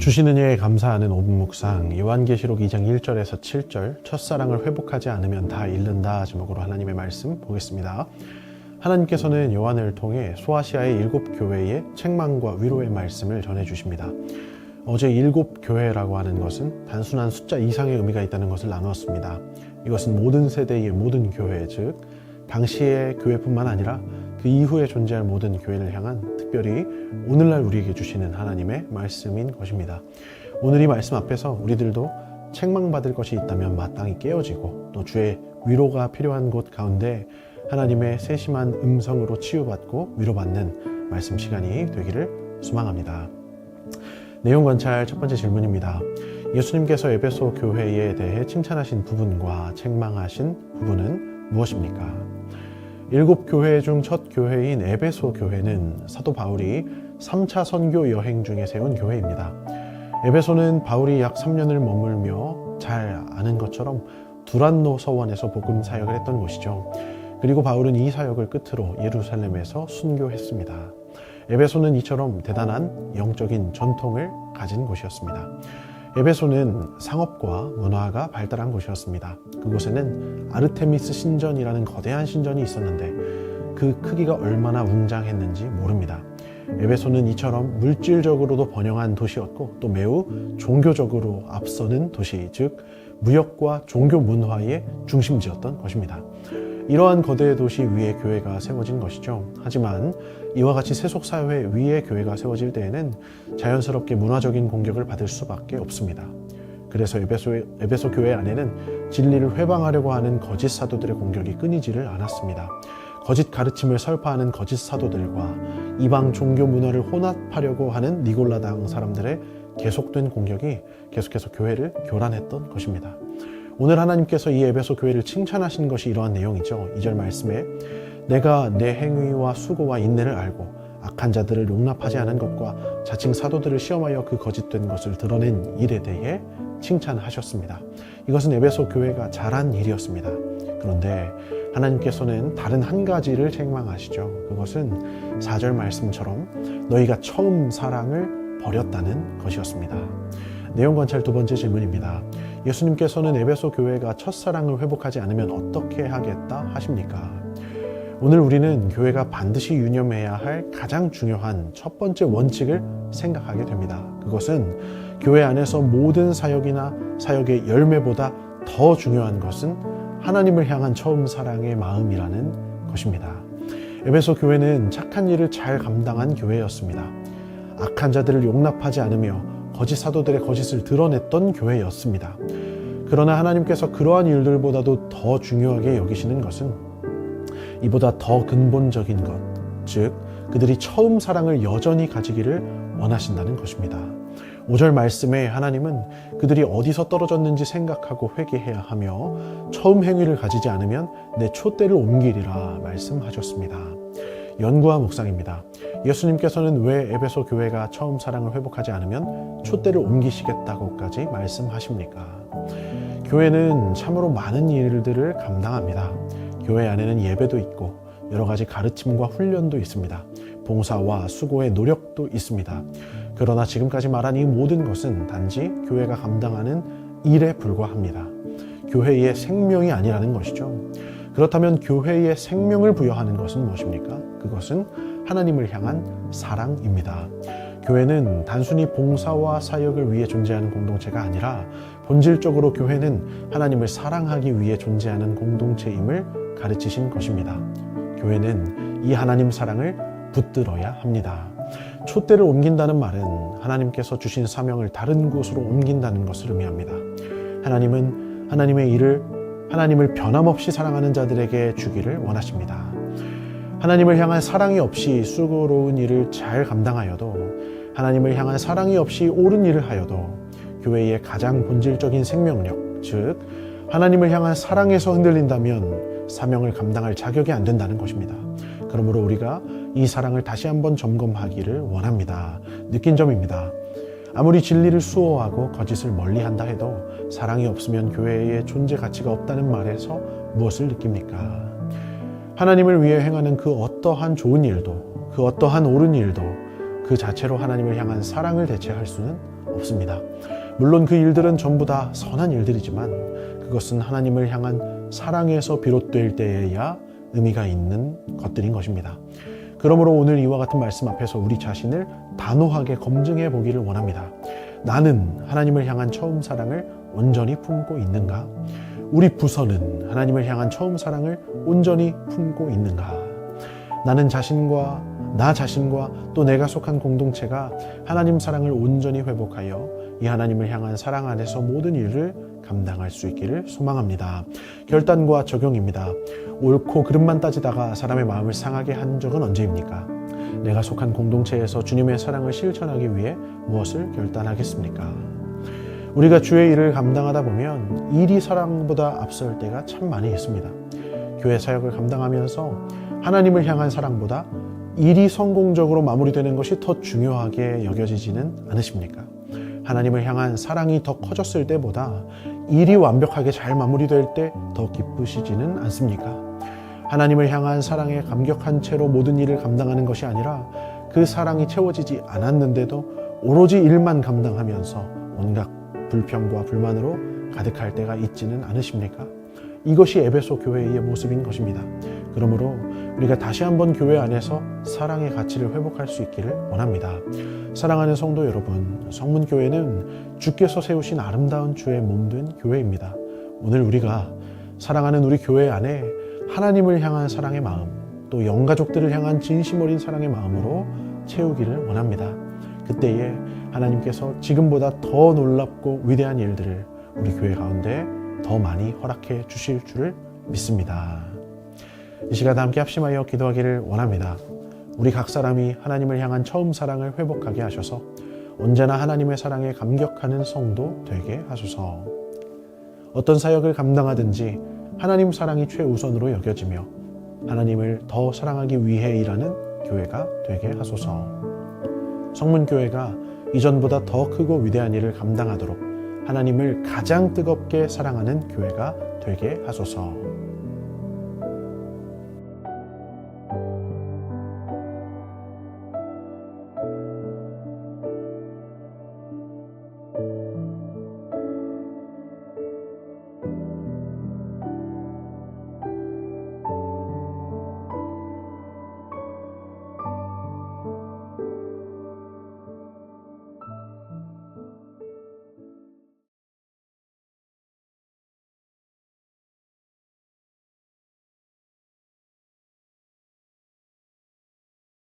주시는 예에 감사하는 5분 묵상, 요한계시록 2장 1절에서 7절, 첫사랑을 회복하지 않으면 다 잃는다 제목으로 하나님의 말씀 보겠습니다. 하나님께서는 요한을 통해 소아시아의 7 교회의 책망과 위로의 말씀을 전해주십니다. 어제 7 교회라고 하는 것은 단순한 숫자 이상의 의미가 있다는 것을 나누었습니다. 이것은 모든 세대의 모든 교회, 즉 당시의 교회뿐만 아니라 그 이후에 존재할 모든 교회를 향한 특별히 오늘날 우리에게 주시는 하나님의 말씀인 것입니다. 오늘 이 말씀 앞에서 우리들도 책망받을 것이 있다면 마땅히 깨어지고 또 주의 위로가 필요한 곳 가운데 하나님의 세심한 음성으로 치유받고 위로받는 말씀 시간이 되기를 소망합니다. 내용 관찰 첫 번째 질문입니다. 예수님께서 에베소 교회에 대해 칭찬하신 부분과 책망하신 부분은 무엇입니까? 7 교회 중 첫 교회인 에베소 교회는 사도 바울이 3차 선교 여행 중에 세운 교회입니다. 에베소는 바울이 약 3년을 머물며 잘 아는 것처럼 두란노 서원에서 복음 사역을 했던 곳이죠. 그리고 바울은 이 사역을 끝으로 예루살렘에서 순교했습니다. 에베소는 이처럼 대단한 영적인 전통을 가진 곳이었습니다. 에베소는 상업과 문화가 발달한 곳이었습니다. 그곳에는 아르테미스 신전이라는 거대한 신전이 있었는데 그 크기가 얼마나 웅장했는지 모릅니다. 에베소는 이처럼 물질적으로도 번영한 도시였고 또 매우 종교적으로 앞서는 도시, 즉 무역과 종교 문화의 중심지였던 것입니다. 이러한 거대 도시 위에 교회가 세워진 것이죠. 하지만 이와 같이 세속사회 위에 교회가 세워질 때에는 자연스럽게 문화적인 공격을 받을 수밖에 없습니다. 그래서 에베소 교회 안에는 진리를 회방하려고 하는 거짓 사도들의 공격이 끊이지를 않았습니다. 거짓 가르침을 설파하는 거짓 사도들과 이방 종교 문화를 혼합하려고 하는 니골라당 사람들의 계속된 공격이 계속해서 교회를 교란했던 것입니다. 오늘 하나님께서 이 에베소 교회를 칭찬하신 것이 이러한 내용이죠. 2절 말씀에 내가 내 행위와 수고와 인내를 알고 악한 자들을 용납하지 않은 것과 자칭 사도들을 시험하여 그 거짓된 것을 드러낸 일에 대해 칭찬하셨습니다. 이것은 에베소 교회가 잘한 일이었습니다. 그런데 하나님께서는 다른 한 가지를 책망하시죠. 그것은 4절 말씀처럼 너희가 처음 사랑을 버렸다는 것이었습니다. 내용 관찰 두 번째 질문입니다. 예수님께서는 에베소 교회가 첫사랑을 회복하지 않으면 어떻게 하겠다 하십니까? 오늘 우리는 교회가 반드시 유념해야 할 가장 중요한 첫 번째 원칙을 생각하게 됩니다. 그것은 교회 안에서 모든 사역이나 사역의 열매보다 더 중요한 것은 하나님을 향한 처음 사랑의 마음이라는 것입니다. 에베소 교회는 착한 일을 잘 감당한 교회였습니다. 악한 자들을 용납하지 않으며 거짓 사도들의 거짓을 드러냈던 교회였습니다. 그러나 하나님께서 그러한 일들보다도 더 중요하게 여기시는 것은 이보다 더 근본적인 것, 즉 그들이 처음 사랑을 여전히 가지기를 원하신다는 것입니다. 5절 말씀에 하나님은 그들이 어디서 떨어졌는지 생각하고 회개해야 하며 처음 행위를 가지지 않으면 내 촛대를 옮기리라 말씀하셨습니다. 연구와 묵상입니다. 예수님께서는 왜 에베소 교회가 처음 사랑을 회복하지 않으면 촛대를 옮기시겠다고까지 말씀하십니까? 교회는 참으로 많은 일들을 감당합니다. 교회 안에는 예배도 있고 여러 가지 가르침과 훈련도 있습니다. 봉사와 수고의 노력도 있습니다. 그러나 지금까지 말한 이 모든 것은 단지 교회가 감당하는 일에 불과합니다. 교회의 생명이 아니라는 것이죠. 그렇다면 교회의 생명을 부여하는 것은 무엇입니까? 그것은 하나님을 향한 사랑입니다. 교회는 단순히 봉사와 사역을 위해 존재하는 공동체가 아니라 본질적으로 교회는 하나님을 사랑하기 위해 존재하는 공동체임을 가르치신 것입니다. 교회는 이 하나님 사랑을 붙들어야 합니다. 촛대를 옮긴다는 말은 하나님께서 주신 사명을 다른 곳으로 옮긴다는 것을 의미합니다. 하나님은 하나님의 일을 하나님을 변함없이 사랑하는 자들에게 주기를 원하십니다. 하나님을 향한 사랑이 없이 수고로운 일을 잘 감당하여도 하나님을 향한 사랑이 없이 옳은 일을 하여도 교회의 가장 본질적인 생명력, 즉 하나님을 향한 사랑에서 흔들린다면 사명을 감당할 자격이 안 된다는 것입니다. 그러므로 우리가 이 사랑을 다시 한번 점검하기를 원합니다. 느낀 점입니다. 아무리 진리를 수호하고 거짓을 멀리한다 해도 사랑이 없으면 교회의 존재 가치가 없다는 말에서 무엇을 느낍니까? 하나님을 위해 행하는 그 어떠한 좋은 일도, 그 어떠한 옳은 일도 그 자체로 하나님을 향한 사랑을 대체할 수는 없습니다. 물론 그 일들은 전부 다 선한 일들이지만 그것은 하나님을 향한 사랑에서 비롯될 때에야 의미가 있는 것들인 것입니다. 그러므로 오늘 이와 같은 말씀 앞에서 우리 자신을 단호하게 검증해 보기를 원합니다. 나는 하나님을 향한 처음 사랑을 온전히 품고 있는가? 우리 부서는 하나님을 향한 처음 사랑을 온전히 품고 있는가? 나 자신과 또 내가 속한 공동체가 하나님 사랑을 온전히 회복하여 이 하나님을 향한 사랑 안에서 모든 일을 감당할 수 있기를 소망합니다. 결단과 적용입니다. 옳고 그름만 따지다가 사람의 마음을 상하게 한 적은 언제입니까? 내가 속한 공동체에서 주님의 사랑을 실천하기 위해 무엇을 결단하겠습니까? 우리가 주의 일을 감당하다 보면 일이 사랑보다 앞설 때가 참 많이 있습니다. 교회 사역을 감당하면서 하나님을 향한 사랑보다 일이 성공적으로 마무리되는 것이 더 중요하게 여겨지지는 않으십니까? 하나님을 향한 사랑이 더 커졌을 때보다 일이 완벽하게 잘 마무리될 때 더 기쁘시지는 않습니까? 하나님을 향한 사랑에 감격한 채로 모든 일을 감당하는 것이 아니라 그 사랑이 채워지지 않았는데도 오로지 일만 감당하면서 온갖 불평과 불만으로 가득할 때가 있지는 않으십니까? 이것이 에베소 교회의 모습인 것입니다. 그러므로 우리가 다시 한번 교회 안에서 사랑의 가치를 회복할 수 있기를 원합니다. 사랑하는 성도 여러분, 성문교회는 주께서 세우신 아름다운 주의 몸된 교회입니다. 오늘 우리가 사랑하는 우리 교회 안에 하나님을 향한 사랑의 마음, 또 영가족들을 향한 진심 어린 사랑의 마음으로 채우기를 원합니다. 그때에 하나님께서 지금보다 더 놀랍고 위대한 일들을 우리 교회 가운데 더 많이 허락해 주실 줄을 믿습니다. 이 시간 함께 합심하여 기도하기를 원합니다. 우리 각 사람이 하나님을 향한 처음 사랑을 회복하게 하셔서 언제나 하나님의 사랑에 감격하는 성도 되게 하소서. 어떤 사역을 감당하든지 하나님 사랑이 최우선으로 여겨지며 하나님을 더 사랑하기 위해 일하는 교회가 되게 하소서. 성문교회가 이전보다 더 크고 위대한 일을 감당하도록 하나님을 가장 뜨겁게 사랑하는 교회가 되게 하소서.